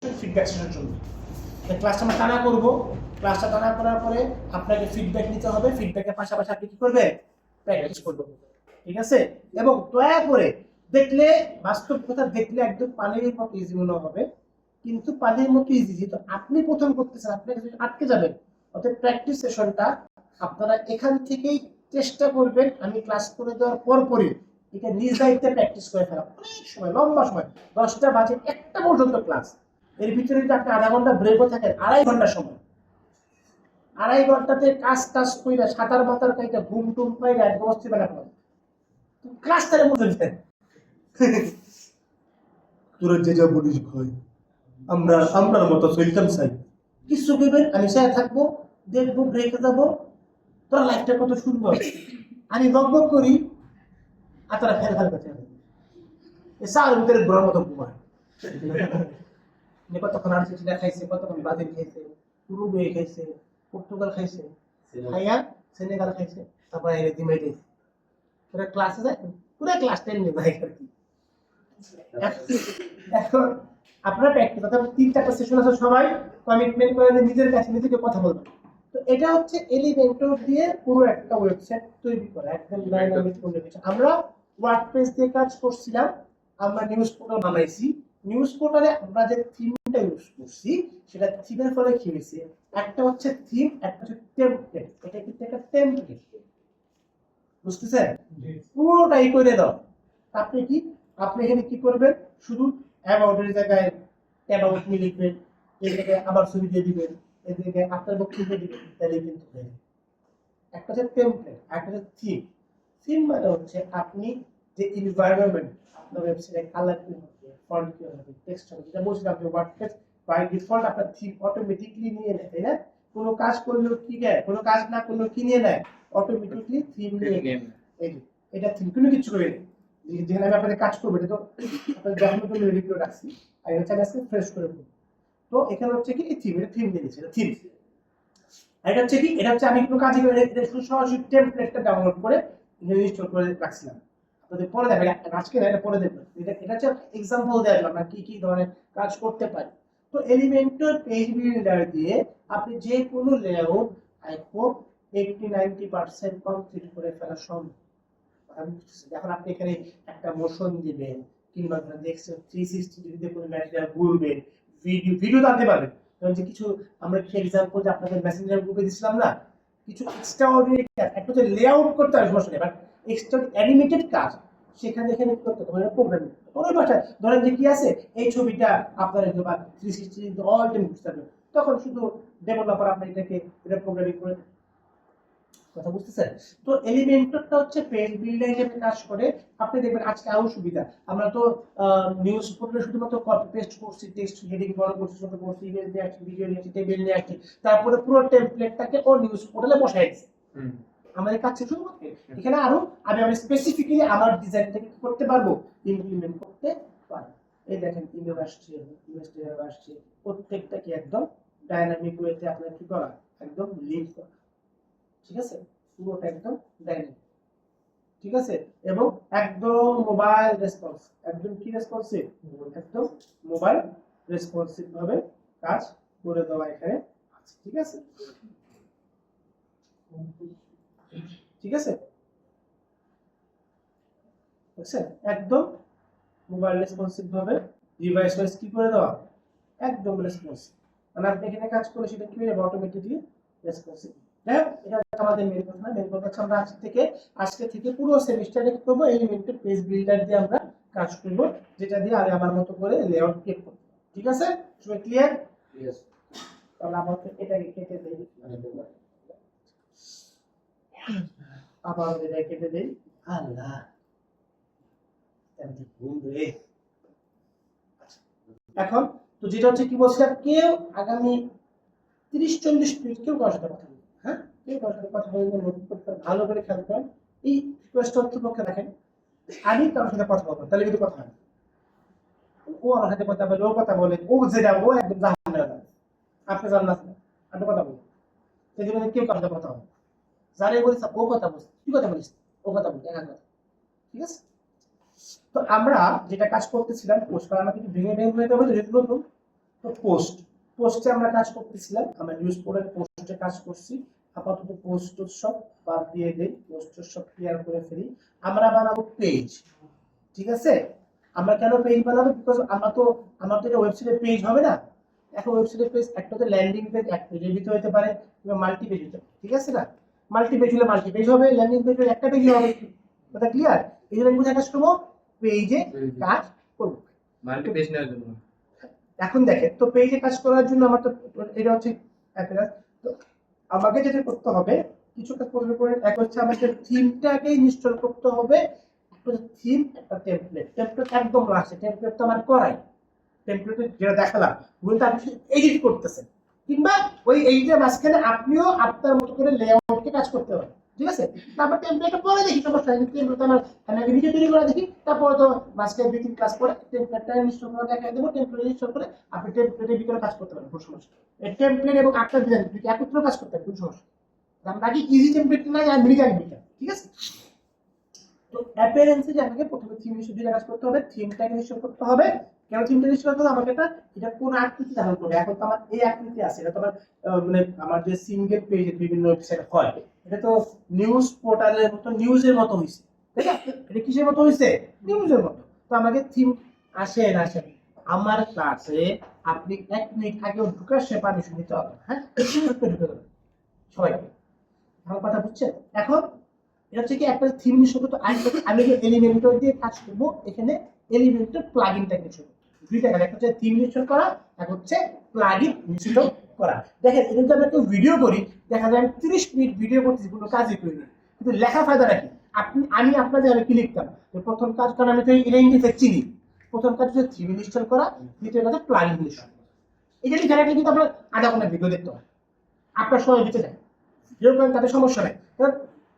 Feedback সেশনের জন্য ক্লাসটা আমরা টানা করব। ক্লাসটা টানা করার পরে আপনাকে ফিডব্যাক নিতে হবে। ফিডব্যাকের পাশাপাশি আপনি কি করবেন? প্র্যাকটিস করবেন, ঠিক আছে? এবং দয়া করে দেখলে, বাস্তব কথা দেখলে একদম পানির মতো ইজি মনে হবে, কিন্তু পানির মতো ইজি যেহেতু আপনি প্রথম করতেছেন, আপনি আটকে যাবেন। অতএব প্র্যাকটিস সেশনটা আপনারা এখান থেকেই চেষ্টা করবেন। আমি ক্লাস করে দেওয়ার পরপরই এটা নিজ দায়িত্বে প্র্যাকটিস করে ফেলা, অনেক সময়, লম্বা সময়, 10টা বাজে 1টা পর্যন্ত ক্লাস। এর ভিতরে যদি আপনি আধা ঘন্টা ব্রেকও থাকেন, 2.5 ঘন্টা সময়, 2.5 ঘন্টাতে কাজ টাজ কইরা সাঁতার মাতার কাইটা ঘুম টুম পাইরা একদম অস্থির বেলা করেন ক্লাস তারে মধ্যে দিতেন। তোরা যে যা বলিস ভাই, আমরা আমরার মতো চলতাম চাই, কিছু দেবেন, আমি চাই থাকবো, দেখবো, ব্রেকে যাবো, তোরা লাইফটা কত সুন্দর, আমি বক করি আর তারা ফেল ফেল করতে এ চার ভিতরে ঘোরার মতো ঘুমায়। কতক্ষণ আর্জেন্টিনা খাইছে, কতক্ষণ ব্রাজিল খাইছে, উরুগুয়ে খাইছে, পর্তুগাল খাইছে, খাইয়া সেনেগাল খাইছে, তারপর এনে দিমাই দিয়েছে। পুরো ক্লাসে যায়, পুরো ক্লাস 10 নিয়ে যায় আর কি। এখন আপনারা প্র্যাকটিস, অর্থাৎ 3-4টা সেশন আছে, সবাই কমিটমেন্ট করে নিজের কাছে নিজেকে কথা বলবেন। তো এটা হচ্ছে এলিমেন্টর দিয়ে পুরো একটা ওয়েবসাইট তৈরি করা, একদম ডাইনামিক কমিউনিকেশন। আমরা ওয়ার্ডপ্রেস দিয়ে কাজ করছিলাম, আমরা নিউজ পোর্টাল বানাইছি। নিউজ পোর্টালে আমরা যে থিমটা ইউজ করছি, সেটা থিমের ফলে কি হয়েছে, একটা হচ্ছে থিম, একটা হচ্ছে টেমপ্লেট। এটা কিন্তু একটা টেমপ্লেট, বুঝতেছেন? পুরোটাই করে দাও। আপনি কি, আপনি এখানে কি করবেন, শুধু অ্যাবাউট এর জায়গায় অ্যাবাউট মি লিখবেন, এই জায়গায় আবার ছবি দিয়ে দিবেন, এই জায়গায় আপনার বক্তব্য দিবেন, তাহলে কিন্তু হয়ে যাবে। একটা হচ্ছে টেমপ্লেট, একটা হচ্ছে থিম। থিম মানে হচ্ছে আপনি যে এনভায়রনমেন্ট, আপনার ওয়েবসাইটে কালার কি হবে, ফন্ট কি হবে, টেক্সট হবে, যেটা বলছিলাম যে ওয়ার্ডপ্রেস বাই ডিফল্ট আপনার থিম অটোমেটিকলি নিয়ে নেয়, তাই না? কোনো কাজ করলেও কি নেয়, কোনো কাজ না করলেও কি নিয়ে নেয়, অটোমেটিকলি থিম নিয়ে নেয়। এই যে এটা থিম, কোনো কিছু করে নেই। যেখানে আমি আপনাদের কাজ করবো, এটা তো আপনাদের দেখানোর জন্য রেডি করে রাখছি, আর এটা আজকে ফ্রেশ করে করবো। তো এখানে হচ্ছে কি থিম, এটা থিম দিয়ে দিচ্ছি, এটা থিম। এটা হচ্ছে কি, এটা হচ্ছে আমি কোনো কাজে করে এটা শুধু সরাসরি টেমপ্লেটটা ডাউনলোড করে ইনস্টল করে রাখছিলাম। আপনাদের পরে দেখবেন, আজকে না, এটা পরে দেখবেন। এটা হচ্ছে এক্সাম্পল দেওয়া হলো আমরা কি কি ধরনের কাজ করতে পারি। তো এলিমেন্টর পেজ বিল্ডার দিয়ে আপনি যে কোনো লেআউট আই হোপ 80-90% কমপ্লিট করে ফেলা সম্ভব। এখন আপনি এখানে একটা মোশন দিবেন, কিংবা দেখছেন 360 ডিগ্রিতে কোনো ম্যাটেরিয়াল ঘুরবেন, ভিডিও আনতে পারবেন। কারণ যে কিছু আমরা কিছু এক্সাম্পল যে আপনাদের মেসেঞ্জার গ্রুপে দিছিলাম না, কিছু এক্সট্রা অর্ডিনারি কাজ, একটা হচ্ছে লেআউট করতে হবে সমস্যা নেই, বাট এক্সট্রা অ্যানিমেটেড কাজ সেখানে এখানে করতে হবে, প্রোগ্রাম ওই ভাষায় ধরেন যে কি আছে, এই ছবিটা আপনার বা 360 অল টাইম বুঝতে হবে, তখন শুধু ডেভেলপার আপনার এটাকে এটা প্রোগ্রামিং করে। কথা বুঝতেছেন? তো এলিমেন্টরটা হচ্ছে পেজ বিল্ডার হিসেবে কাজ করে। আপনি দেখবেন আজকে আরো সুবিধা, আমরা তো নিউজ পোর্টালে শুধুমাত্র কপি পেস্ট করছি, টেক্সট হেডিং বড় করছি, ছোট করছি, ইমেজ নিয়ে আসছি, ভিডিও নিয়ে আসছি, টেবিল নিয়ে আসছি, তারপরে পুরো টেমপ্লেটটাকে ও নিউজ পোর্টালে বসাই দিচ্ছি। আমাদের কাজ শেষ হলো। এখানে আরো আমি স্পেসিফিক্যালি আমার ডিজাইনটাকে কি করতে পারবো, ইমপ্লিমেন্ট করতে পারবো। এই দেখেন ইমেজ আসছে, আসছে, প্রত্যেকটা কি একদম ডাইনামিক ওয়েতে আপনার কি করা, একদম লিঙ্ক করা, ঠিক আছে? পুরোটা একদম ডাইনামিক, ঠিক আছে? এবং একদম মোবাইল রেসপন্স, একদম কি রেসপন্সিভ, একদম মোবাইল রেসপন্সিভ ভাবে কাজ করে দেওয়া এখানে আছে, ঠিক আছে? ঠিক আছে, বুঝছেন? একদম মোবাইল রেসপন্সিভ ভাবে ডিভাইস ওয়াইজ কি করে দেওয়া, একদম রেসপন্সিভ। মানে আপনি এখানে কাজ করে সেটা কি হয়ে যাবে, অটোমেটিকলি রেসপন্সিভ। হ্যাঁ, এটা আমাদের মেন কথা না। মেন কথা হচ্ছে আমরা আজকে থেকে পুরো সেমিস্টারে কি করবো, এলিমেন্টেড পেজ বিল্ডার দিয়ে আমরা কাজ করবো, যেটা দিয়ে আমি আমার মতো করে লেআউট ক্রিয়েট করব। ঠিক আছে, সবাই ক্লিয়ার? यस। তাহলে আমাকে এটাকে কেটে দেই, আবার এটা কেটে দেই। আল্লাহ, আমি ভুল রে। এখন তো যেটা হচ্ছে কি বলছিলাম, কেউ আগামী 30-40 মিনিট কেউ কারোর সাথে কথা বলবে, হ্যাঁ, কেউ কারোর সাথে কথা বলবে, নোট করতে ভালো করে খেয়াল করেন। এই রিকোয়েস্ট অন্তপক্ষে রাখেন, আমি কারোর সাথে কথা বলবো, তাহলে কিন্তু কথা হয়। ও আমার সাথে কথা বলে, ও কথা বলে, ও যেটা ও একদম জাহান্নামে যাবে, আপনি জান্নাত না, আপনি কথা বলুন। সেই জন্য কেউ কারোর সাথে কথা হবে, যারে বলিস ও কথা বলিস, তুই কথা বলিস, ও কথা বলি, একা কথা, ঠিক আছে? তো আমরা যেটা কাজ করতেছিলাম, পোস্ট করা আমাকে একটু ভেঙে ভেঙে হয়ে যাবে, যেহেতু নতুন তো পোস্টে আমরা কাজ করতেছিলাম, আমরা নিউজ পোর্টাল পোস্টে কাজ করছি। আপাতত পোস্ট সব বাদ দিয়ে দেই, পোস্ট সব ক্লিয়ার করে ফেলি। আমরা বানাবো পেজ, ঠিক আছে? আমরা কেন পেজ বানাবো? বিকজ আমার তো এটা ওয়েবসাইটে পেজ হবে না। এখন ওয়েবসাইটে পেজ একটা তো ল্যান্ডিং পেজ, এক পেজের ভিতরে হতে পারে কিংবা মাল্টি পেজ হতে পারে, ঠিক আছে না? মাল্টি পেজ হলে মাল্টি পেজ হবে, ল্যান্ডিং পেজ হলে একটা পেজ হবে। কথা ক্লিয়ার? এই জন্য কোথায় কাজ করবো? পেজে কাজ করবো। মাল্টি পেজ নেওয়ার জন্য এখন দেখেন, তো পেজে কাজ করার জন্য আমার তো এটা হচ্ছে অ্যাপিয়ারেন্স। তো আমাকে যেটা করতে হবে, কিছু কাজ করতে করে, এক হচ্ছে আমাকে থিমটাকে ইনস্টল করতে হবে। একটা থিম, একটা টেমপ্লেট একদম লাস্টে। টেমপ্লেট তো আমার করাই, টেমপ্লেটে যেটা দেখালাম ওগুলো আপনি এডিট করতেছেন, কিংবা ওই এইটার মাঝখানে আপনিও আপনার মতো করে লেআউটকে কাজ করতে হবে, ঠিক আছে? তারপর টেমপ্লেটটা পরে দেখি, সমস্যা নেই। টেমপ্লেট আমার আমি ভিডিও তৈরি করে দেখি, তারপরে তো মাঝখানে 2-3 ক্লাস করে টেমপ্লেটটা ইনস্টল করে দেখাই দেবো। টেমপ্লেট ইনস্টল করে আপনি টেমপ্লেটের ভিতরে কাজ করতে পারেন, কোনো সমস্যা নেই। এই টেমপ্লেট এবং আপনার ডিজাইন দুটো একত্রে কাজ করতে পারেন, কোনো সমস্যা নেই। বাকি ইজি টেমপ্লেট না, আর ডিজাইন দুটো, ঠিক আছে? তো অ্যাপিয়ারেন্সে যে আমাকে প্রথমে থিম ইনস্টল কাজ করতে হবে, থিমটাকে ইনস্টল করতে হবে। কেন থিমটা ইনস্টল করতে হবে? আমাকে এটা কোন আকৃতি ধারণ করবে। এখন তো আমার এই আকৃতি আছে, এটা তো আমার মানে আমার যে সিঙ্গেল পেজের বিভিন্ন ওয়েবসাইট হয়, এটা তো নিউজ পোর্টালের মতো, নিউজের মতো হইছে, তাই না? এটা কিসের মতো হইছে? নিউজের মতো। তো আমাকে থিম আসেন আমার ক্লাসে আপনি 1 মিনিট আগেও ঢুকার সে পারমিশন দিতে হবে, হ্যাঁ? ঢুকে দেবেন সবাই। আমার কথা বুঝছেন? এখন এটা হচ্ছে কি একটা থিম ইনস্টল করতে, আমি যে এলিমেন্টর দিয়ে কাজ করব, এখানে এলিমেন্টর প্লাগইনটা কিছু দুইটা কাজ, একটা হচ্ছে থিম ইনস্টল করা, আর হচ্ছে প্লাগইন ইনস্টল করা। দেখেন, এটা যদি আমরা কেউ ভিডিও করি, দেখা যায় আমি 30 মিনিট ভিডিও করতেছি, কোনো কাজই করি না, কিন্তু লেখা ফায়দাটা কি? আমি আপনাদের আমি কি লিখতাম যে প্রথম কাজ, কারণ আমি তো এই ইন্টারফেস চিনি। প্রথম কাজ হচ্ছে থিম ইনস্টল করা, দ্বিতীয় কাজ প্লাগইন ইনস্টল। এটা লিখে রাখলে কিন্তু আপনার আধা ঘন্টা ভিডিও দেখতে হয়, আপনার সময় বেঁচে যায়। ভিডিও করেন তাতে সমস্যা নাই।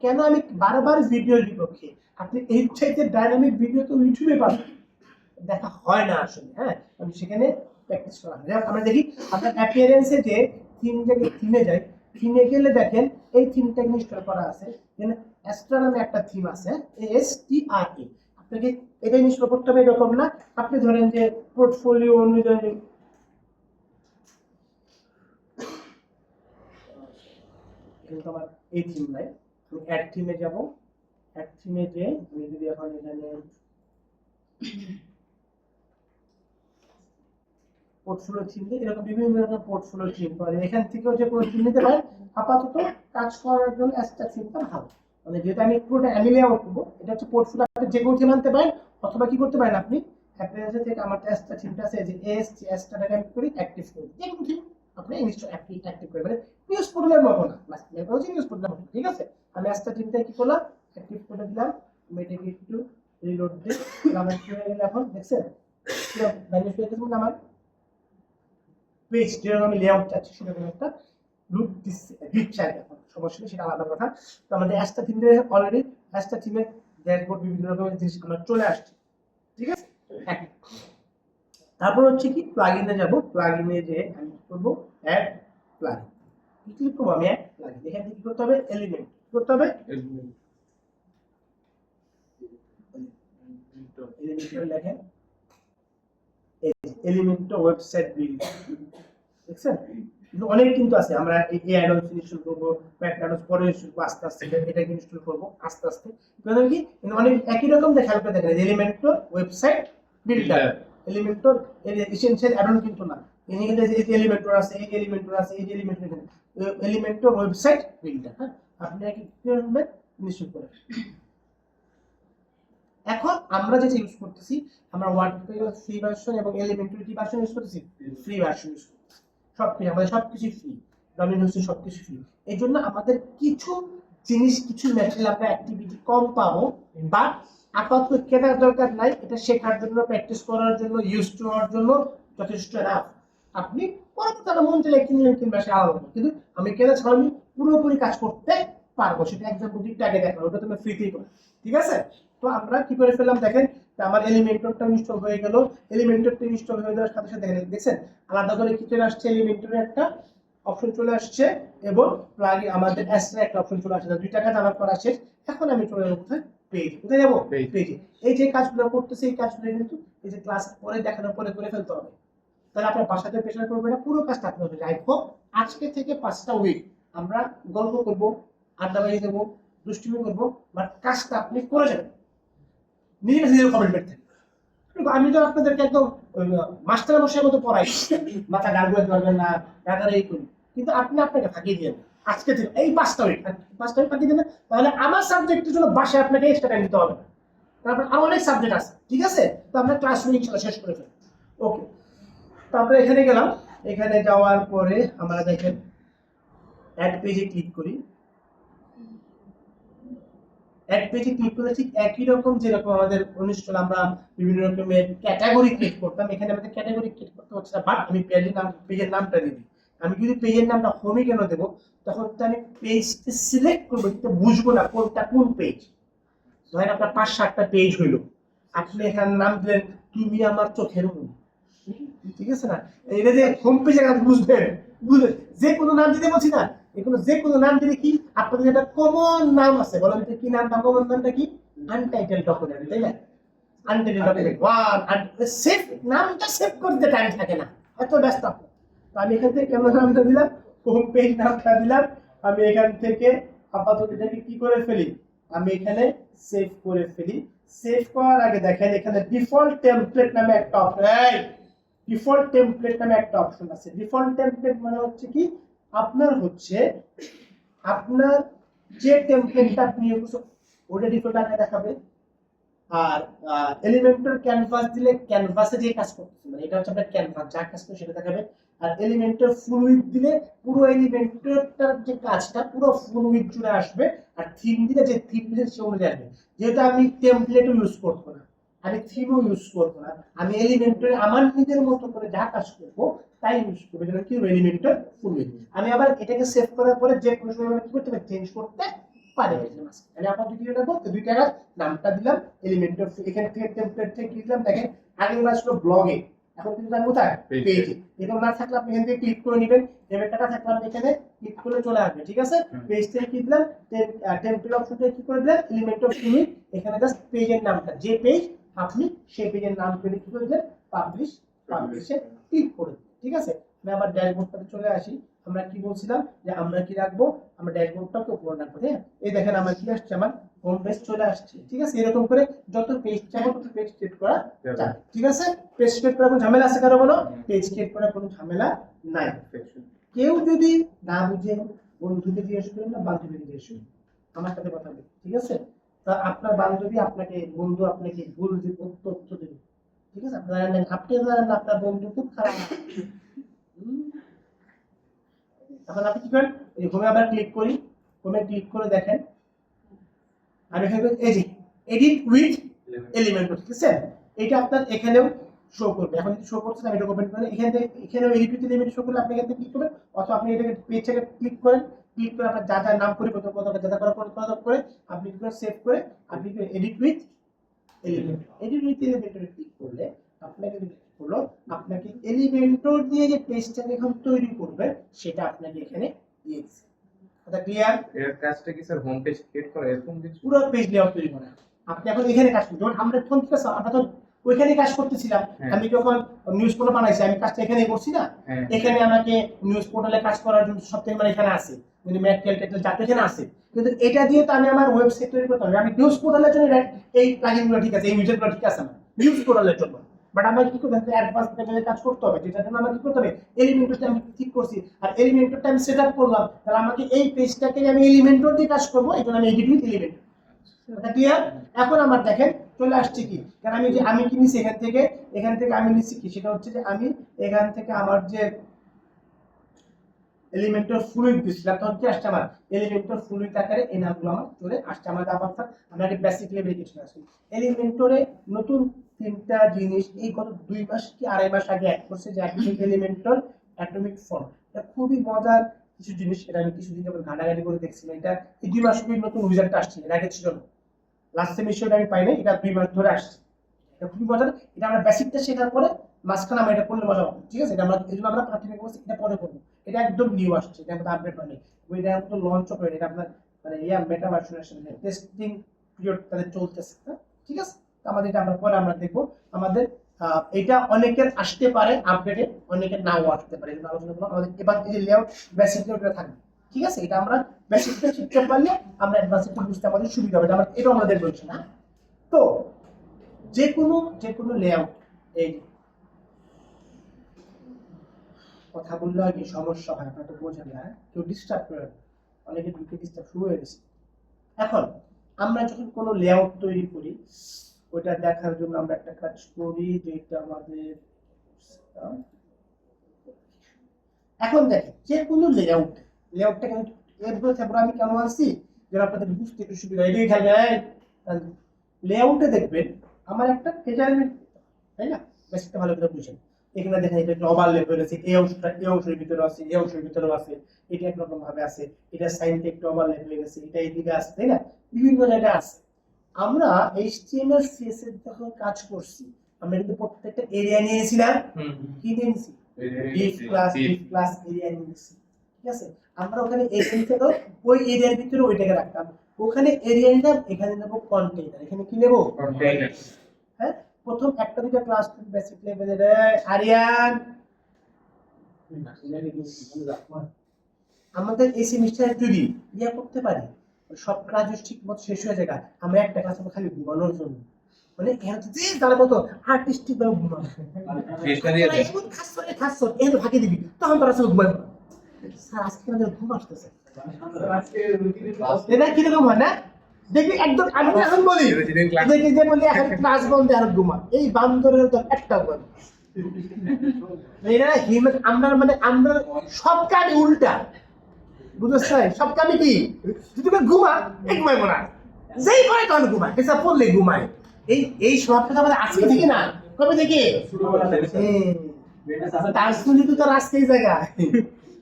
কেন আমি বারবার ভিডিওর বিপক্ষে? আপনি এই চাইতে ডাইনামিক ভিডিও তো ইউটিউবে পাবেন, দেখা হয় না আসলে, হ্যাঁ? আমি সেখানে প্র্যাকটিস করা হয়। আমরা দেখি আপনার অ্যাপিয়ারেন্সে যে থিমে যাই, থিমে গেলে দেখেন এই থিমটা ইনস্টল করা আছে, এখানে অ্যাস্ট্রা নামে একটা থিম আছে, ASTRA। আপনাকে এটা ইনস্টল করতে হবে এরকম না। আপনি ধরেন যে পোর্টফোলিও অনুযায়ী, কিন্তু আমার এই থিম নাই, আমি অ্যাড থিমে যাব। অ্যাড থিমে যে আমি যদি এখন এখানে পোর্টফোলিও থিম দিই, এরকম বিভিন্ন রকম পোর্টফোলিও থিম পাওয়া যায়। এখান থেকেও যে কোনো থিম নিতে পারেন। আপাতত কাজ করার জন্য অ্যাস্ট্রা থিমটা ভালো, মানে যেটা আমি পুরোটা অ্যামিলিয়া আউট করবো, এটা হচ্ছে পোর্টফোলিও। আপনি যে কোনো থিম আনতে পারেন, অথবা কি করতে পারেন, আপনি অ্যাপ্লিকেশন থেকে আমার অ্যাস্ট্রা থিমটা আছে, যে অ্যাস্ট্রাটাকে আমি করি অ্যাক্টিভ করি, যে কোনো থিম আপনি ইনস্টল অ্যাক্টিভ করে, মানে নিউজ পোর্টালের মতো না, বাস ব্যাপার হচ্ছে নিউজ পোর্টালের মতো, ঠিক আছে? আমি অ্যাস্ট্রা থিমটা কি করলাম, অ্যাক্টিভ করে দিলাম। আমি এটাকে একটু রিলোড দিই, আমার কি হয়ে গেল এখন দেখছেন? ম্যানেজ হয়ে গেছে আমার পেজ, যেরকম আমি লেআউট চাচ্ছি সেরকম একটা লুক দিচ্ছে আর এখন সমস্যা নেই, সেটা আলাদা কথা। তো আমাদের অ্যাস্ট্রা থিমে অলরেডি অ্যাস্ট্রা থিমের ড্যাশবোর্ড বিভিন্ন রকমের জিনিস আমরা চলে আসছে, ঠিক আছে? তারপর হচ্ছে কি প্লাগইনে যাব। প্লাগইনে যে আমি কি করব, অ্যাড প্লাগইন ক্লিক করব। আমি অ্যাড প্লাগইন, এখান থেকে কি করতে হবে, এলিমেন্ট করতে হবে, এলিমেন্ট লেখেন এলিমেন্ট ওয়েবসাইট বিল্ড, দেখছেন? কিন্তু অনেক কিন্তু আছে, আমরা এই অ্যাডভান্স ইনস্টল করব, প্যাটার্নস পরে ইনস্টল করব, আস্তে আস্তে এটা ইনস্টল করব আস্তে আস্তে। কারণ কি অনেক একই রকম দেখা যাবে, দেখেন এলিমেন্ট ওয়েবসাইট বিল্ডার, এলিমেন্ট এর এসেনশিয়াল অ্যাডন কিন্তু না। এখানে যে এলিমেন্টর আছে, এই এলিমেন্টর আছে, এই এলিমেন্টর, এখানে এলিমেন্ট ওয়েবসাইট বিল্ডার, হ্যাঁ? আপনি কি করবেন, ইনস্টল করবেন। এখন আমরা যেটা ইউজ করতেছি, আমরা ওয়ার্ডপ্রেস ফ্রি ভার্সন এবং এলিমেন্টর কি ভার্সন ইউজ করতেছি, ফ্রি ভার্সন ইউজ করতেছি। সব ফ্রি, আমাদের সবকিছু ফ্রি, ডমিন হচ্ছে সবকিছু ফ্রি। এই জন্য আমাদের কিছু জিনিস, কিছু ম্যাটেরিয়াল আমরা অ্যাক্টিভিটি কম পাবো, বা আপাতত কেনার দরকার নাই, এটা শেখার জন্য, প্র্যাকটিস করার জন্য, ইউজ টু হওয়ার জন্য যথেষ্ট এনাফ। আপনি পরবর্তীতে মন চাইলে কিনলেন, কিংবা সে আলাদা, কিন্তু আমি কেনা ছাড়া আমি পুরোপুরি কাজ করতে পারবো, সেটা এক্সাম্পল দিকটা আগে দেখাবো, ওটা তুমি ফ্রিতেই করো, ঠিক আছে? তো আমরা কি করে ফেললাম দেখেন, আমার এলিমেন্টরটা ইনস্টল হয়ে গেল। এলিমেন্টরটা ইনস্টল হয়ে যাওয়ার সাথে সাথে দেখছেন আলাদা করে কি চলে আসছে, এলিমেন্টরের একটা অপশন চলে আসছে, এবং প্লাগইন আমাদের অ্যাস্ট্রা একটা অপশন চলে আসছে। দুইটা কাজ আমার করা শেষ। এখন আমি চলে যাবো কোথায়, পেজ। কোথায় যাবো, পেজে। এই যে কাজগুলো করতেছি, এই কাজগুলো কিন্তু এই যে ক্লাস পরে দেখানোর পরে করে ফেলতে হবে, তাহলে আপনার বাসাতে প্রেশার পড়বে না, পুরো কাজটা আপনার হবে। আই হোপ আজকে থেকে 5টা উইক আমরা গল্প করবো, আড্ডাবাজি দেবো, দুষ্টুমি করবো, বাট কাজটা আপনি করে যাবেন, নিজের নিজের কমিটমেন্ট থেকে। আমি তো আপনাদেরকে একদম মাস্টার মশাইয়ের মতো পড়াই, মাথা গাড়গুলো ধরবেন না, রাগারাগি করি, কিন্তু আপনি আপনাকে ফাঁকিয়ে দিবেন আজকে থেকে এই 5টা উইক, 5টা উইক ফাঁকিয়ে দিবেন, তাহলে আমার সাবজেক্টের জন্য বাসায় আপনাকে এক্সট্রা টাইম দিতে হবে। তারপর আরো অনেক সাবজেক্ট আছে, ঠিক আছে? তো আমরা ক্লাসরুম ইনশাআল্লাহ শেষ করে ফেলবো। ওকে, তো আমরা এখানে গেলাম, এখানে যাওয়ার পরে আমরা দেখেন এক পেজে ক্লিক করি, এক পেজে ক্লিক করে ঠিক একই রকম যেরকম আমাদের অনুষ্ঠান আমরা বিভিন্ন রকমের ক্যাটাগরি ক্রিয়েট করতাম, এখানে আমাদের ক্যাটাগরি ক্রিয়েট করতে হচ্ছে না, বাট আমি পেজের নামটা দিয়ে দিই। আমি যদি পেজের নামটা হোমে কেন দেবো, তখন তো আমি পেজটা সিলেক্ট করবো, কিন্তু বুঝবো না কোনটা কোন পেজ। ধরেন আপনার 5-7টা পেজ হইলো, আপনি এখানে নাম দিলেন তুমি আমার চোখের মনি, ঠিক আছে না? এটা যে হোম পেজে বুঝবেন, বুঝলেন যে কোনো নাম দিতে বলছি না, এগুলো যে কোনো নাম দিলে কি আপনাদের একটা কমন নাম আছে, বলেন তো কি নামটা, কমন নামটা কি? আনটাইটেল ডকুমেন্ট, তাই না? আনটাইটেল ডকুমেন্ট ওয়ান, আর সেভ নামটা সেভ করতে টাইম থাকে না, এত ব্যস্ত আপনি। তো আমি এখান থেকে কেমন নামটা দিলাম, হোম পেজ নামটা দিলাম, আমি এখান থেকে আপাতত এটাকে কি করে ফেলি, আমি এখানে সেভ করে ফেলি। সেভ করার আগে দেখেন এখানে ডিফল্ট টেমপ্লেট নামে একটা অপশন, ডিফল্ট টেমপ্লেট নামে একটা অপশন আছে। ডিফল্ট টেমপ্লেট মানে হচ্ছে কি, আপনার হচ্ছে আপনার যে টেমপ্লেটটা আপনি ইউজ করছেন ওটা ডিফল্ট আকারে দেখাবে। আর এলিমেন্টর ক্যানভাস দিলে ক্যানভাসে যে কাজ করতেছে, মানে এটা হচ্ছে আপনার ক্যানভাস, যা কাজ করে সেটা দেখাবে। আর এলিমেন্টর ফুল উইডথ দিলে পুরো এলিমেন্টরটার যে কাজটা পুরো ফুল উইডথ জুড়ে আসবে। আর থিম দিলে যে থিম দিলে সে অনুযায়ী আসবে। যেহেতু আমি টেমপ্লেটও ইউজ করবো না, আমি থিমও ইউজ করবো না, আমি এলিমেন্টরে আমার নিজের মতো করে যা কাজ করবো তাই ইউজ করবো, যেটা কি এলিমেন্টর ফুল উইডথ। আমি আবার এটাকে সেভ করার পরে যে কোনো সময় কি করতে পারি, চেঞ্জ করতে পারি। আমি আপনাদের ভিডিওটা করতে দুইটা কাজ, নামটা দিলাম এলিমেন্টর, এখান থেকে টেমপ্লেট থেকে কি দিলাম দেখেন, আগে আমরা ছিল ব্লগে, এখন কিন্তু আমি কোথায়, পেজে। এরকম না থাকলে আপনি এখান থেকে ক্লিক করে নেবেন, টেমপ্লেটটা থাকলে আপনি এখানে ক্লিক করলে চলে আসবে, ঠিক আছে? পেজ থেকে কি দিলাম, টেমপ্লেট অপশনটা কি করে দিলাম, এলিমেন্টর ফুল, এখানে জাস্ট পেজের নামটা, যে পেজ আপনি সেই পেজের নাম করে কি করে দিলেন, পাবলিশে ক্লিক করে দিন, ঠিক আছে? আমি আবার ড্যাশবোর্ডটাতে চলে আসি। আমরা কি বলছিলাম যে আমরা কি রাখবো, আমরা ড্যাশবোর্ডটাকে উপরে রাখবো, হ্যাঁ? এই দেখেন আমার কি আসছে, আমার হোম পেজ চলে আসছে, ঠিক আছে? এরকম করে যত পেজ চাইবো তত পেজ ক্রিয়েট করা যাবে, ঠিক আছে? পেজ ক্রিয়েট করার কোনো ঝামেলা আছে কারো বলো? পেজ ক্রিয়েট করার কোনো ঝামেলা নাই। কেউ যদি না বুঝে বন্ধুকে জিজ্ঞেস করেন না বান্ধবীকে জিজ্ঞেস করেন, আমার সাথে কথা বলি, ঠিক আছে? তা আপনার বান্ধবী আপনাকে, বন্ধু আপনাকে ভুল তথ্য দেবে, ঠিক আছে? আপনারা জানেন, আপনি জানেন আপনার বন্ধু খুব খারাপ। এখন আপনি কি করেন, এই হোমে আবার ক্লিক করি, হোমে ক্লিক করে দেখেন আমি এখানে এই যে এডিট উইথ এলিমেন্ট, ঠিক আছে? এটা আপনার এখানেও শো করবে। এখন শো করছে না, এটা ওপেন করেন, এখান থেকে এখানেও এডিট উইথ এলিমেন্ট শো করলে আপনি এখান থেকে ক্লিক করবেন, অথবা আপনি এটাকে পেজ থেকে ক্লিক করেন, ক্লিক করে আপনার যা যা নাম পরিবর্তন যা যা করার করে আপনি কি করে সেভ করে আপনি edit with element, edit with এলিমেন্টে ক্লিক করলে আপনাকে হলো আপনাকে এলিমেন্টর দিয়ে যে পেজটাকে এখন তৈরি করবে সেটা আপনাকে এখানে দিয়ে দিচ্ছে। কথা ক্লিয়ার? এর কাজটা কি স্যার হোম পেজ ক্রিয়েট করা এরকম কিছু? পুরো পেজ লেআউট তৈরি করা। আপনি এখন এখানে কাজ করুন, যেমন আমরা ফোন থেকে আমরা তো ওইখানে কাজ করতেছিলাম, আমি যখন নিউজ পোর্টাল বানাইছি আমি কাজটা এখানেই করছি না, এখানে আমাকে নিউজ পোর্টালে কাজ করার জন্য সবথেকে মানে এখানে আছে, মানে ম্যাটেরিয়াল যা এখানে আছে, কিন্তু এটা দিয়ে তো আমি আমার ওয়েবসাইট তৈরি করতে হবে। আমি নিউজ পোর্টালের জন্য এই প্লাগইনগুলো ঠিক আছে, এই ইউজারগুলো ঠিক আছে আমার নিউজ পোর্টালের জন্য, বাট আমার কি করতে হবে, অ্যাডভান্স লেভেলে কাজ করতে হবে, যেটার জন্য আমার কি করতে হবে, এলিমেন্টরটা আমি ঠিক করছি, আর এলিমেন্টরটা আমি সেট আপ করলাম, তাহলে আমাকে এই পেজটাকে আমি এলিমেন্টর দিয়ে কাজ করবো, এই জন্য আমি এডিট উইথ এলিমেন্ট। ক্লিয়ার? এখন আমার দেখেন চলে আসছে কি, কারণ আমি কি নিছি এখান থেকে আমি নিছি কি, সেটা হচ্ছে যে আমি এখান থেকে আমার যে এলিমেন্টর ফ্লুইড দিছিলাম তখন কি আসছে, আমার এলিমেন্টর ফ্লুইড আকারে এই নামগুলো আমার চলে আসছে। আমার অর্থাৎ আমরা একটা বেসিক লেভেলে কিছু আসি। এলিমেন্টরে নতুন 3টা জিনিস এই গত 2 মাস কি 2.5 মাস আগে অ্যাড করছে, যে এলিমেন্টর অ্যাটমিক ফর্ম। এটা খুবই মজার কিছু জিনিস, এটা আমি কিছুদিন যাবত ঘাটাঘাটি করে দেখছিলাম, এটা এই 2 মাস পরে নতুন উইজারটা আসছে, এর আগে ছিল না, লাস্ট সেমিস্টারে আমি পাই নাই, এটা 2 মাস ধরে আসছে। এটা খুবই মজার, এটা আমরা বেসিকটা শেখার পরে মাঝখানে আমরা এটা করলে মজা হবে, ঠিক আছে? এটা আমরা এই জন্য আমরা প্রাথমিক অবস্থা এটা পরে করবো, এটা একদম নিউ আসছে, এটা আমাদের আপডেট হয়নি, ওইটা তো লঞ্চ করে, এটা আপনার মানে মেটা ভার্সনের সাথে টেস্টিং পিরিয়ড তাদের চলতেছে, ঠিক আছে? তো আমাদের এটা আমরা পরে আমরা দেখবো। আমাদের এটা অনেকের আসতে পারে আপডেটে, অনেকের নাও আসতে পারে, কিন্তু আলোচনা করলাম আমাদের এবার এই যে লেআউট বেসিক লেআউটটা থাকবে, ঠিক আছে? এটা আমরা বেসিকটা শিখতে পারলে আমরা অ্যাডভান্সটা বুঝতে আমাদের সুবিধা হবে, এটা আমাদের বলছি না। তো যে কোনো লেআউট, এই কথা বললে আর কি সমস্যা হয়, আপনার তো বোঝেন না, কেউ ডিস্টার্ব করে, অনেকে ঢুকে ডিস্টার্ব শুরু হয়ে গেছে। এখন আমরা যখন কোনো লেআউট তৈরি করি, ওইটা দেখার জন্য আমরা একটা কাজ করি, যেটা আমাদের এখন দেখেন যে কোনো লেআউটটা কিন্তু এরপরে তারপর আমি কেন আনছি যেন আপনাদের বুঝতে একটু সুবিধা, এটাই খেলবে। লেআউটে দেখবেন আমার একটা মেজারমেন্ট, তাই না? বেশিটা ভালো করে বুঝেন। এখানে দেখেন এটা একটা ওভারল্যাপ হয়েছে, এই অংশটা এই অংশের ভিতরে আছে, এই অংশের ভিতরে আছে, এটা একরকম ভাবে আছে, এটা সাইনটা একটু ওভারল্যাপ হয়ে গেছে, এটা এইদিকে আছে, তাই না? বিভিন্ন জায়গায় আছে। আমরা HTML CSS যখন কাজ করছি, আমরা কিন্তু প্রত্যেকটা এরিয়া নিয়েছিলাম, কি নিয়েছি? div class এরিয়া নিয়েছি, ঠিক আছে? আমরা ওখানে এরিয়া থেকে ওই এরিয়ার ভিতরে ওইটাকে রাখতাম, ওখানে এরিয়া নিলাম, এখানে নেব কন্টেইনার, এখানে কি নেব? কন্টেইনার। হ্যাঁ, প্রথম একটা দুটো ক্লাস বেসিক লেভেলের আরিয়ান আমাদের এই সেমিস্টারে যদি ইয়া করতে পারি, সব কাজ ঠিক মতো শেষ হয়ে যায়, আমরা একটা কাজ করবো খালি ঘুমানোর জন্য, মানে যে তার মতো আর্টিস্টিক ভাবে ঘুমানো, এর ভাগে দিবি, তখন তারা সব ঘুমায়। স্যার আজকে আমাদের ঘুম আসতেছে, এটা কিরকম হয় না? দেখবি একদম, আমি এখন বলি দেখি যে বলি এখন ক্লাস বন্ধে আর ঘুমা, এই বান্দরের তো একটা ঘুম। এরা হিউম্যান, আমরা মানে আমরা সব কাজ উল্টা, বুঝছেন? সব কাজই কি, যদি তুমি ঘুমা এক ঘুমাইবো না, যেই পরে তখন ঘুমায়, পেশা পড়লে ঘুমায়। এই স্বভাবটা আমাদের আজকে থেকে না, কবে থেকে? তার শুনি তো তার আজকেই জায়গা,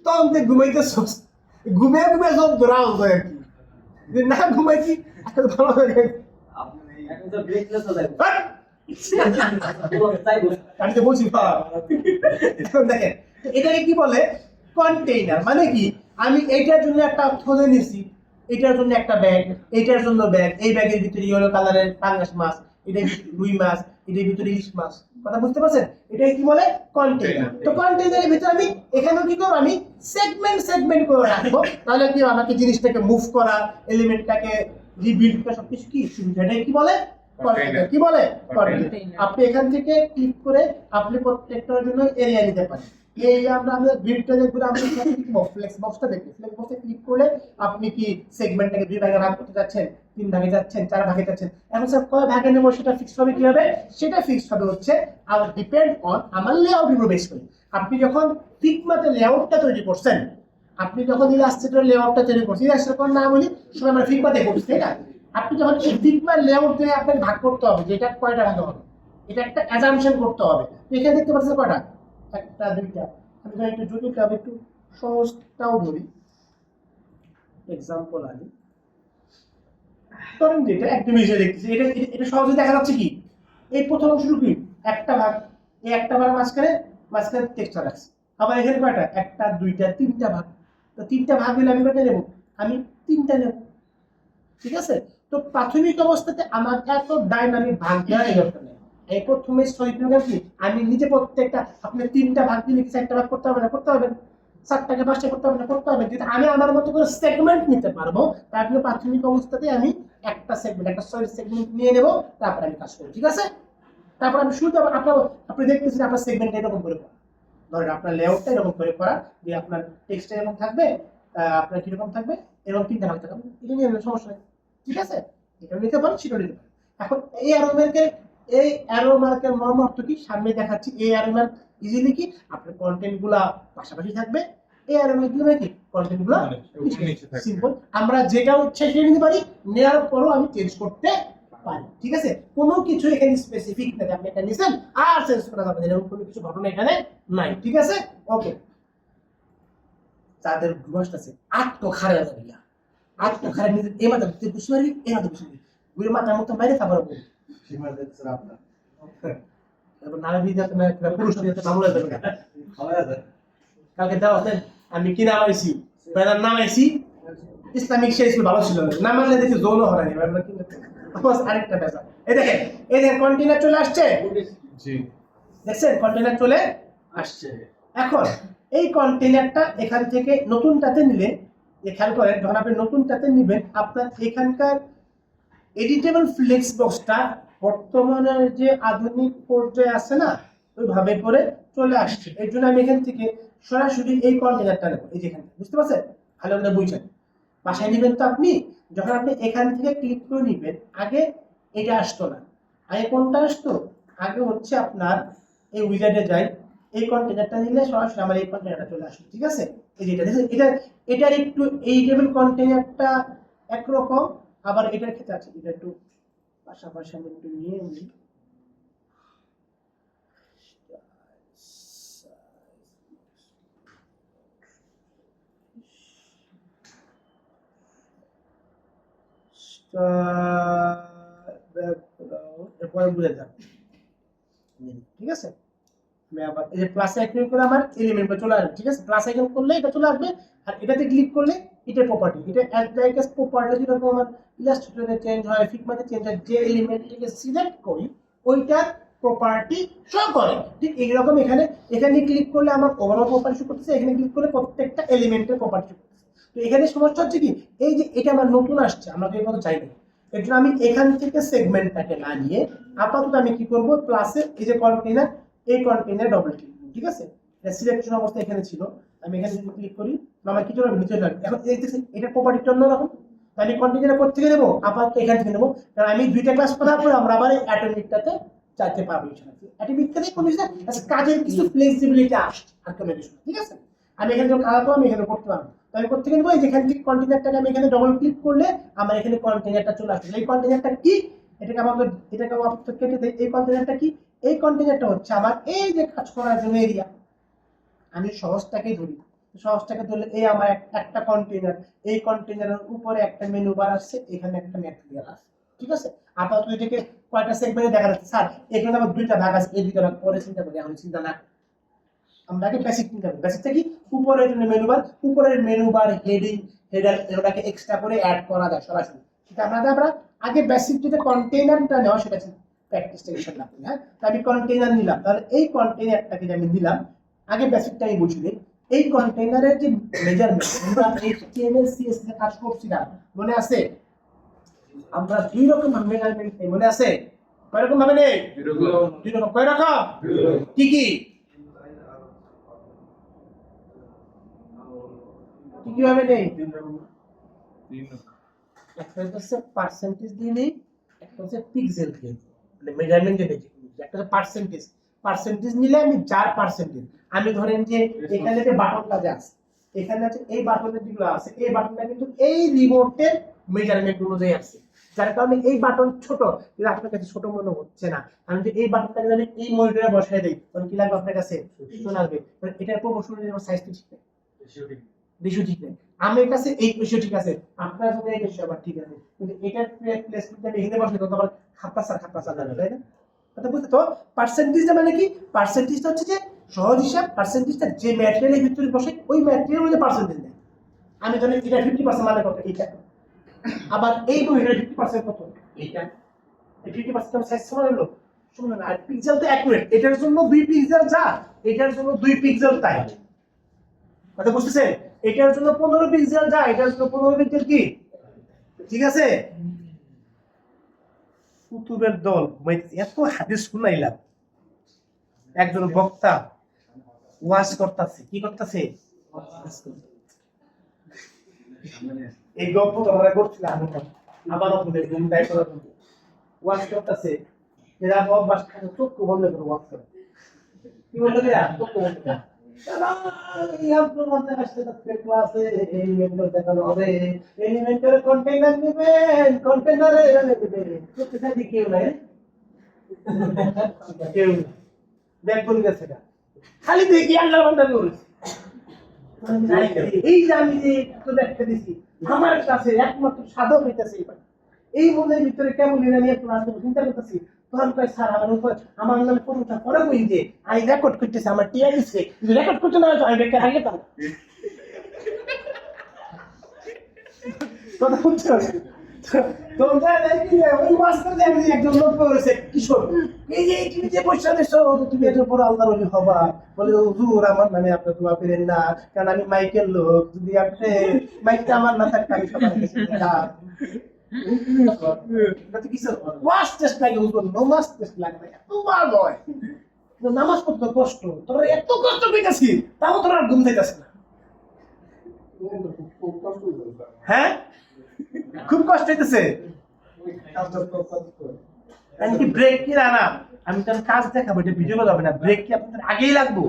তখন তো ঘুমাইতে ঘুমিয়ে ঘুমিয়ে সব ধরাও যায় আর কি, না ঘুমাইছি ভালো লাগে। আমি তো বলছি দেখেন, এটাকে কি বলে? কন্টেইনার। মানে কি, আমি এইটার জন্য একটা থলে নিছি, এটার জন্য একটা ব্যাগ, এইটার জন্য ব্যাগ, এই ব্যাগের ভিতরে ইয়েলো কালারের পাঙ্গাস মাছ, এটার ভিতরে রুই মাছ, এটার ভিতরে ইলিশ মাছ, কথা বুঝতে পারছেন? এটাকে কি বলে? কন্টেইনার। তো কন্টেইনারের ভিতরে আমি এখানেও কি করব, আমি সেগমেন্ট করে রাখবো, তাহলে কি আমাকে জিনিসটাকে মুভ করা, এলিমেন্টটাকে রিবিল্ড করা সবকিছু কি সুবিধা। এটাকে কি বলে? কন্টেইনার। কি বলে? কন্টেইনার। আপনি এখান থেকে ক্লিক করে আপনি প্রত্যেকটার জন্য এরিয়া নিতে পারেন। এই আমরা গ্রিডটা দেখব, আমরা ফ্লেক্স বক্সটা দেখব, ফ্লেক্স বক্সে ক্লিক করলে আপনি কি সেগমেন্টটাকে দুই ভাগে ভাগ করতে যাচ্ছেন, তিন ভাগে যাচ্ছেন, চার ভাগে যাচ্ছেন, এখন স্যার কয় ভাগে নেব সেটা ফিক্স হবে কি হবে? সেটা ফিক্স হবে হচ্ছে আর ডিপেন্ড অন আমার লেআউটের উপর বেস করে। আপনি যখন ফিগমাতে লেআউটটা তৈরি করছেন, আপনি যখন ইলাস্ট্রেটর লেআউটটা তৈরি করছেন, ইলাস্ট্রেটর না বলি সবাই আমরা ফিগমাতে করছি, তাই না? আপনি যখন এই ফিগমার লেআউট দিয়ে আপনাকে ভাগ করতে হবে যে এটা কয়টা ভাগে হবে, এটা একটা অ্যাজাম্পশন করতে হবে। এখানে দেখতে পাচ্ছেন কয়টা? একটা দুইটা। আমি একটু জটিলটা একটু সহজটাও ধরি, এক্সাম্পল আনি। ধরেন যে এটা একদম ইজি দেখতেছি, এটা সহজে দেখা যাচ্ছে কি, এই প্রথম অংশটুকু কি একটা ভাগ, এই একটা ভাগ মাঝখানে টেক্সচার আছে। আবার এখানে কয়টা? একটা দুইটা তিনটা ভাগ। তো তিনটা ভাগ হলে আমি কয়টা নেব? আমি তিনটা নেব, ঠিক আছে? তো প্রাথমিক অবস্থাতে আমার এত ডাইনামিক ভাগ দেওয়া এই দরকার নেই। এই প্রথমে সলিড প্রোগ্রাম কি আমি নিজে প্রত্যেকটা, আপনি তিনটা ভাগ দিলে কি চারটা ভাগ করতে হবে না? করতে হবে। চারটাকে পাঁচটা করতে হবে না? করতে হবে। যদি আমি আমার মতো করে সেগমেন্ট নিতে পারবো, তাহলে প্রাথমিক অবস্থাতে আমি একটা সেগমেন্ট, একটা সলিড সেগমেন্ট নিয়ে নেব, তারপর আমি কাজ করব, ঠিক আছে? তারপর আমি শুরুতে আপনি দেখতেছেন আপনার সেগমেন্ট এরকম করে করা, ধরেন আপনার লেআউটটা এরকম করে করা, যে আপনার টেক্সটটা এরকম থাকবে, আপনার কিরকম থাকবে, এরকম তিনটা ভাগ থাকবে, এটা নিয়ে সমস্যা নেই, ঠিক আছে? এটা নিতে পারেন, সেটা নিতে পারেন। এখন এই অ্যারো মার্কের মর্ম অর্থ কি সামনে দেখাচ্ছি। এই অ্যারো মার্ক ইজিলি কি আপনার কন্টেন্ট গুলা পাশাপাশি থাকবে, এই অ্যারো মার্ক গুলো কি কন্টেন্ট গুলা নিচে থাকবে। সিম্পল, আমরা যেটা ইচ্ছা সেটা নিতে পারি, নেওয়ার পরও আমি চেঞ্জ করতে পারি, ঠিক আছে? কোনো কিছু এখানে স্পেসিফিক না আপনি এটা নিছেন আর চেঞ্জ করা যাবে না, এরকম কোনো কিছু ঘটনা এখানে নাই, ঠিক আছে? ওকে, তাদের ঘুমাসটা আছে আত্মখারে যাবে না, আত্মখারে নিজে এই মাথা তুই বুঝতে পারবি, এই মাথা বুঝতে পারবি, গুড়ি মাথার মতো বাইরে তারপর বলবি কালকে দেওয়াতে আমি কি নামাইছি, নামাইছি ইসলামিক শেষ ভালো ছিল না, মানলে দেখি যৌন হরানি আরেকটা পেশা। এই দেখেন কন্টেইনার চলে আসছে, জি দেখছেন কন্টেইনার চলে আসছে। এখন এই কন্টেইনারটা এখান থেকে নতুনটাতে নিলে, যে খেয়াল করেন যখন আপনি নতুনটাতে নেবেন আপনার এখানকার এডিটেবল ফ্লেক্স বক্সটা বর্তমানে যে আধুনিক পর্যায়ে আছে না ওইভাবে করে চলে আসছে। এর জন্য আমি এখান থেকে সরাসরি এই কন্টেইনারটা নেবো, এই যেখানে, বুঝতে পারছেন? ভালো করে বুঝছেন? বাসায় নেবেন তো আপনি, যখন আপনি এখান থেকে ক্লিক করে নেবেন আগে এটা আসতো না। আগে কোনটা আসতো? আগে হচ্ছে আপনার এই উইজার্ডে যাই, এই কন্টেইনারটা নিলে সরাসরি আমার এই কন্টেইনারটা চলে আসবে, ঠিক আছে? এই যেটা দেখেন এটার একটু এই টেবিল কন্টেইনারটা একরকম, আবার এটার ক্ষেত্রে আছে এটা একটু পাশাপাশি আমি একটু নিয়ে নিই। এরপরে বুঝে যান, ঠিক আছে? আমি আবার এই যে প্লাস আইকন করে আমার এলিমেন্টটা চলে আসবে, ঠিক আছে? প্লাস আইকন করলে এটা চলে আসবে, আর এটাতে ক্লিক করলে এটার প্রপার্টি, এটা অ্যাড লাইক এস প্রপার্টি যেরকম আমার ইলাস্ট্রেটরে চেঞ্জ হয়, ফিগমাতে চেঞ্জ হয়, যে এলিমেন্টটিকে সিলেক্ট করি ওইটার প্রপার্টি শো করে, ঠিক এইরকম এখানে ক্লিক করলে আমার ওভারঅল প্রপার্টি শো করতেছে, এখানে ক্লিক করলে প্রত্যেকটা এলিমেন্টের প্রপার্টি শো করতেছে। তো এখানে সমস্যা হচ্ছে কি, এই যে এটা আমার নতুন আসছে, আমরা তো এর কথা চাই না, এর জন্য আমি এখান থেকে সেগমেন্টটাকে না নিয়ে আপাতত আমি কি করব, প্লাসে এই যে কন্টেইনার, এই কন্টেইনার ডবল ক্লিক, ঠিক আছে? এটা সিলেকশন অবস্থা এখানে ছিল, আমি এখানে যদি ক্লিক করি আমার কি চলে নিচে যাবে। এখন এই দেখছেন এটা প্রপার্টিটা অন্যরকম, তাই আমি কন্টেইনার কোথা থেকে নেবো? আপাতত এখান থেকে নেবো, কারণ আমি দুইটা ক্লাস করার পরে আমরা আবার এই অ্যাটমিকটাতে চাইতে পারবো। অ্যাটমিকটাতে কোন কিছু আচ্ছা কাজের কিছু ফ্লেক্সিবিলিটি আসছে আর কোনো কিছু, ঠিক আছে? আমি এখানে যখন কাজ করবো আমি এখানে করতে পারবো, তো আমি কোথা থেকে নেবো? এই যেখান থেকে কন্টেইনারটাকে আমি এখানে ডবল ক্লিক করলে আমার এখানে কন্টেইনারটা চলে আসবে। এই কন্টেইনারটা কি? এটাকে আমাদের কেটে দেই। এই কন্টেইনারটা কি? এই কন্টেইনারটা হচ্ছে আমার এই যে কাজ করার জন্য এরিয়া। আমি সহজটাকে ধরি, সহজটাকে ধরলে এই আমার একটা কন্টেইনার, এই কন্টেইনারের উপরে একটা মেনু বার আছে, এখানে একটা ম্যাটেরিয়াল আছে, ঠিক আছে? আপাতত এটাকে কয়টা সেগমেন্টে দেখা যাচ্ছে? স্যার এখানে আমার দুইটা ভাগ আছে, এই দুইটা ভাগ পরে চিন্তা করি, এখন চিন্তা না, আমরা আগে বেসিক চিন্তা করি। বেসিকটা কি? উপরের জন্য মেনু বার, উপরের মেনু বার হেডিং হেডার এগুলাকে এক্সট্রা করে অ্যাড করা যায় সরাসরি, কিন্তু আমরা আগে বেসিক যেটা কন্টেইনারটা নেওয়া সেটা প্র্যাকটিসটা ইনশাআল্লাহ করি। হ্যাঁ, তো আমি কন্টেইনার নিলাম, তাহলে এই কন্টেইনারটাকে আমি দিলাম, আগে বেসিকটা আমি বুঝি নেই। এই কন্টেইনারের যে মেজারমেন্ট আমরা HTML CSS এ কাজ করছিলাম, মনে আছে? আমরা দুই রকম মেজারমেন্ট নেই, মনে আছে? কয় রকম ভাবে নেই? দুই রকম। কয় রকম? কি কি কি ভাবে নেই? একটা হচ্ছে পার্সেন্টেজ দিয়ে নেই, একটা হচ্ছে পিক্সেল দিয়ে, মানে মেজারমেন্ট যেটা, একটা হচ্ছে পার্সেন্টেজ নিলে আমি যার পার্সেন্টেজ, আমি ধরেন যে এখানে যে বাটনটা যে আছে, এখানে আছে এই বাটনের যেগুলো আছে, এই বাটনটা কিন্তু এই রিমোটের মেজারমেন্ট অনুযায়ী আছে, যার কারণে এই বাটন ছোট, কিন্তু আপনার কাছে ছোট মনে হচ্ছে না। আমি যদি এই বাটনটাকে যদি এই মনিটরে বসাই দেই তখন কি লাগবে আপনার কাছে? ছোট লাগবে। মানে এটার প্রপোর্শনাল সাইজ ঠিক নেই, রেশিও ঠিক নেই। আমার কাছে এই রেশিও ঠিক আছে, আপনার জন্য এই রেশিও আবার ঠিক আছে, কিন্তু এটার প্লেসমেন্ট আমি এখানে বসাই তখন আবার খাপ্পা যাবে, তাই না? কথা বুঝতে তো? পার্সেন্টেজটা মানে কি? পার্সেন্টেজটা হচ্ছে যে সহজ হিসাব, পার্সেন্টেজটা যে ম্যাটেরিয়ালের ভিতরে বসে ওই ম্যাটেরিয়াল মধ্যে পার্সেন্টেজ নেয়। আমি ধরেন এটা 50% মানে কত? এইটা। আবার এই বইটার 50% কত? এইটা। এই 50% সাইজ সমান হলো, সমান না। আর পিক্সেল তো অ্যাকুরেট, এটার জন্য 2 পিক্সেল যা, এটার জন্য 2 পিক্সেল তাই। কথা বুঝতেছেন? এটার জন্য 15 পিক্সেল যা, এটার জন্য 15 পিক্সেল কি, ঠিক আছে? কুতুবের দল এত হাদিস শুনাইলাম, একজন বক্তা ওয়াজ করতেছে, কি করতেছে? এই গল্প আমরা করছিলাম আমার ওখানে ঘুমটাই করার জন্য ওয়াজ করতেছে, এরা অভ্যাস খানে চক্ষু বন্ধ করে ওয়াজ করে, কি বলতে দেয়া চক্ষু বন্ধ করে খালি দেখি আল্লাহ বান্দা করেছি। এই যে আমি যে ব্যাখ্যা দিচ্ছি আমার কাছে একমাত্র সাধক হইতেছে এই মনের ভিতরে কেমন নিয়ে চিন্তা করতেছি, তখন কয় স্যার আমার নামে কোনটা পরে বই যে আমি রেকর্ড করতেছি, আমার টিয়া দিচ্ছে, রেকর্ড করতে না আমি ব্যাখ্যা আগে কথা বুঝছো? তোমরা দেখি ওই মাস্টার দেখি একজন লোক করেছে কিশোর এই যে তুমি যে পয়সা দিছো তুমি এত বড় আল্লাহর ওলি হবা বলে হুজুর আমার নামে আপনি দোয়া করেন না কারণ আমি মাইকেল লোক যদি আপনি মাইকটা আমার না থাকতে আমি সবার কাছে দিতাম এটা তো কিছু ওয়াশ টেস্ট লাগে হুজুর নো মাস টেস্ট লাগে এত ভালো হয় নামাজ পড়তে কষ্ট তোরা এত কষ্ট পেয়েছি তাও তোরা আর ঘুম যাইতাছে না হ্যাঁ খুব কষ্ট হইতেছে কি ব্রেক কি না আমি তো কাজ দেখাবো এটা ভিডিও যাবে না ব্রেক কি আপনাদের আগেই লাগবো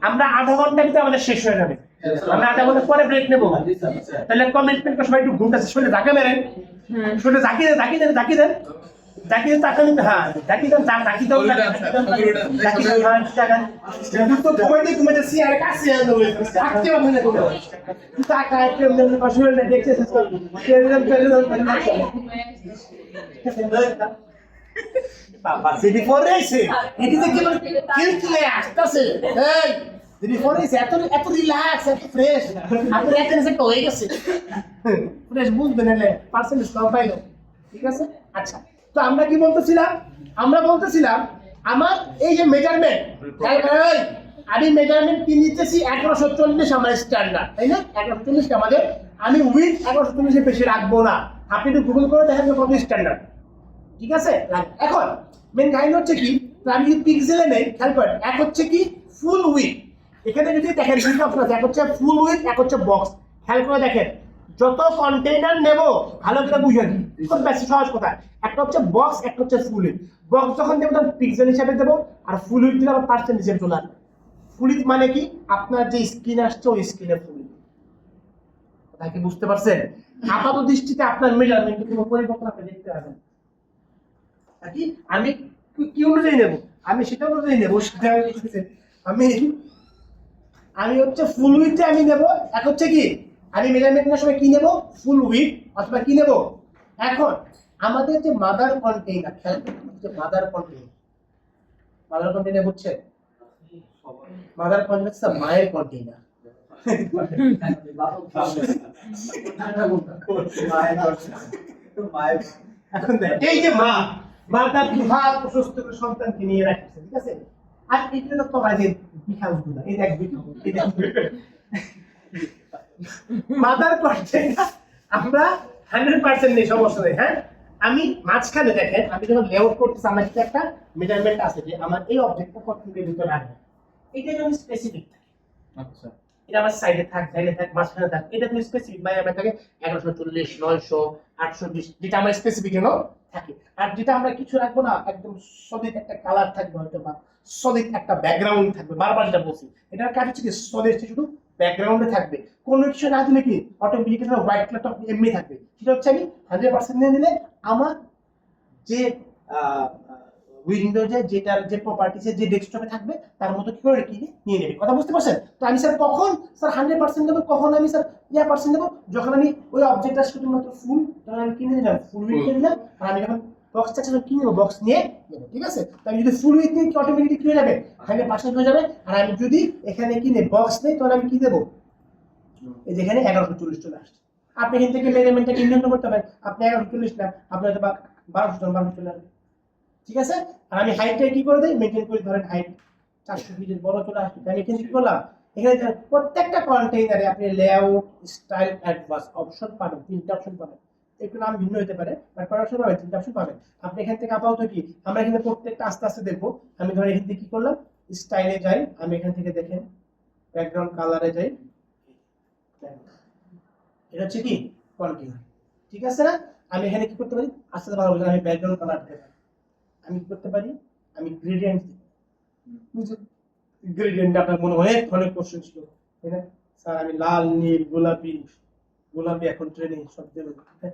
আমরা আধা ঘন্টা ভিতরে আমাদের শেষ হয়ে যাবে আমরা আধা ঘন্টা পরে ব্রেক নেবো তাহলে কমিটমেন্ট করে সবাই একটু ঘুমটা শরীরে ধাক্কা মেরেন শরীরে ঝাঁকি দেন ঝাঁকি দেন ঝাঁকি দেন ঝাঁকি দেন টাকা নিতে হ্যাঁ ঝাঁকি দেন ঝাঁকি দাও ঝাঁকি দেন হ্যাঁ টাকা তো ঘুমাইতে সিয়ারে কাছে আনতে থাকতে পারবে না কোনো টাকা কেমন শরীরে দেখতে শেষ করবে বাবা সিডি ফোর এসে এটি দেখে মানে কিলকিলে আসতেছে এই সিডি ফোর এসে এত রিল্যাক্স এত ফ্রেশ আপনার অ্যাটেন্ডেন্স একটা হয়ে গেছে ফ্রেশ বুঝবেন না পার্সেন্টেজ কম পাইলো ঠিক আছে আচ্ছা তো আমরা কি বলতেছিলাম আমরা বলতেছিলাম আমার এই যে মেজারমেন্ট আমি মেজারমেন্ট কি নিতেছি 1140 আমার স্ট্যান্ডার্ড তাই না 1140 আমাদের আমি উইথ 1140 এর বেশি রাখবো না আপনি একটু গুগল করে দেখেন কত স্ট্যান্ডার্ড ঠিক আছে এখন মেন কাহিনী হচ্ছে কি আমি যদি পিক্সেলে নেই খেয়াল করেন এক হচ্ছে কি ফুল উইথ এখানে যদি দেখেন দুটো অপশন আছে এক হচ্ছে ফুল উইথ এক হচ্ছে বক্স খেয়াল করে দেখেন যত কন্টেইনার নেব ভালো করে বুঝে নিন খুব বেশি সহজ কথা একটা হচ্ছে বক্স একটা হচ্ছে ফুল উইথ বক্স যখন দেবো তখন পিক্সেল হিসাবে দেবো আর ফুল উইথ দিলে আবার পার্সেন্ট হিসেবে চলে আসবে ফুল উইথ মানে কি আপনার যে স্ক্রিন আসছে ওই স্ক্রিনে ফুল উইথ কথা কি বুঝতে পারছেন আপাত দৃষ্টিতে আপনার মেজারমেন্টে কোনো পরিবর্তন আপনি দেখতে পাবেন নাকি আমি কি অনুযায়ী নেব আমি সেটা অনুযায়ী নেব সেটা আমি হচ্ছে ফুল উইথে আমি নেব এক হচ্ছে কি আমি মেজারমেন্ট নেওয়ার সময় কি নেব ফুল উইথ অথবা কি নেব এখন আমাদের যে মাদার কন্টেইনার খেয়াল যে মাদার কন্টেইনার হচ্ছে মাদার কন্টেইনার হচ্ছে মায়ের কন্টেইনার এখন দেখ এই যে মা তার বিহার প্রশস্ত করে সন্তানকে নিয়ে রাখছে ঠিক আছে আর এটা তো বাজে বিখাল গুলো এই দেখ মাদার কন্টেইনার আমরা 100% নেই সমস্যা নেই হ্যাঁ আমি মাঝখানে দেখেন আমি যখন লেআউট করতেছি আমার কাছে একটা মেজারমেন্ট আছে যে আমার এই অবজেক্টটা কত মিটার ভিতরে রাখবো এটা যদি স্পেসিফিক থাকে আচ্ছা এটা আমার সাইডে থাক সাইডে থাক মাঝখানে থাক এটা তুমি স্পেসিফিক মানে আমার থাকে 1140 900 820 যেটা আমার স্পেসিফিক এনো থাকে আর যেটা আমরা কিছু রাখবো না একদম সলিড একটা কালার থাকবে হয়তো বা সলিড একটা ব্যাকগ্রাউন্ড থাকবে বারবার যেটা বলছি এটার কাজ হচ্ছে কি সলিড শুধু ব্যাকগ্রাউন্ডে থাকবে কোনো কিছু না দিলে কি অটোমেটিক্যালি হোয়াইট কালারটা এমনি থাকবে সেটা হচ্ছে আমি 100% নিয়ে নিলে আমার যে উইন্ডোজে যেটার যে প্রপার্টিসে যে ডেস্কটপে থাকবে তার মতো কি করে কি নিয়ে নেবে কথা বুঝতে পারছেন তো আমি স্যার কখন স্যার 100% দেব কখন আমি স্যার ইয়া পার্সেন্ট দেব যখন আমি ওই অবজেক্টটা শুধুমাত্র ফুল তখন আমি কিনে নিলাম ফুল উইথ কিনে নিলাম আর আমি যখন বক্সটা চাচ্ছি কি নেব বক্স নিয়ে নেব ঠিক আছে তো আমি যদি ফুল উইথ নিই কি অটোমেটিক্যালি কি হয়ে যাবে 100% হয়ে যাবে আর আমি যদি এখানে কিনে বক্স নেই তখন আমি কি দেব এই যেখানে 1140 চলে আসছে আপনি এখান থেকে মেজারমেন্টটা ইনভেন্ট করতে পারেন আপনি 1140 না আপনি হয়তো 1200 চলে আসবে ঠিক আছে আর আমি হাইটটা কি করে দেই মেইনটেইন করে ধরেন হাইট 400 ফিটের বড় চলে আসবে আমি এখানে কি করলাম এখানে প্রত্যেকটা কন্টেইনারে আপনি লেআউট স্টাইল অ্যাডভান্স অপশন পাবেন তিনটা অপশন পাবেন একটু নাম ভিন্ন হতে পারে বাট অপশন পাবেন তিনটা অপশন পাবেন আপনি এখান থেকে আপাতত কি আমরা এখানে প্রত্যেকটা আস্তে আস্তে দেখবো আমি ধরেন এখান থেকে কি করলাম স্টাইলে যাই আমি এখান থেকে দেখেন ব্যাকগ্রাউন্ড কালারে যাই এটা হচ্ছে কি কন্টেইনার ঠিক আছে না আমি এখানে কি করতে পারি আস্তে আস্তে ভালো বুঝেন আমি ব্যাকগ্রাউন্ড কালার দিতে পারি আমি কি করতে পারি আমি গ্রেডিয়েন্ট দিই বুঝছেন গ্রেডিয়েন্ট আপনার মনে হয় অনেক কোশ্চেন ছিল তাই না স্যার আমি লাল নীল গোলাপি এখন ট্রেনিং সব দেব গোলাপি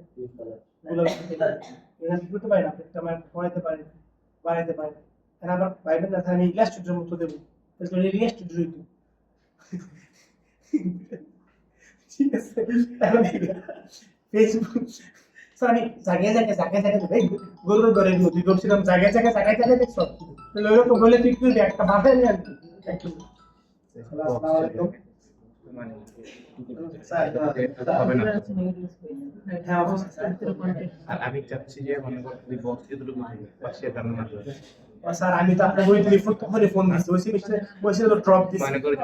এখানে কি করতে পারি না একটা আমার পড়াইতে পারি বাড়াইতে পারি আর আবার বাইবেল না আমি ইলাস্ট্রেটর মতো দেবো তাহলে ইলাস্ট্রেটর দিই ঠিক আছে ফেসবুক স্যার আমি জায়গায় গরুর ঘরের মধ্যে গেছিলাম জায়গায় দেখছো তাহলে ওরকম বলে তুই একটা বাধা নিয়ে আসবি মানে স্যার এটা হবে না। হ্যাঁ অবশ্যই স্যার আর আমি চাচ্ছি যে মনে করো যদি বক্স এতটুকু বা সেটার মধ্যে স্যার আমি তো আপনাকে ওই টেলিফোন তখনই ফোন দিচ্ছি ওই সেমিস্টারে ওই তো ড্রপ দিচ্ছি মনে করে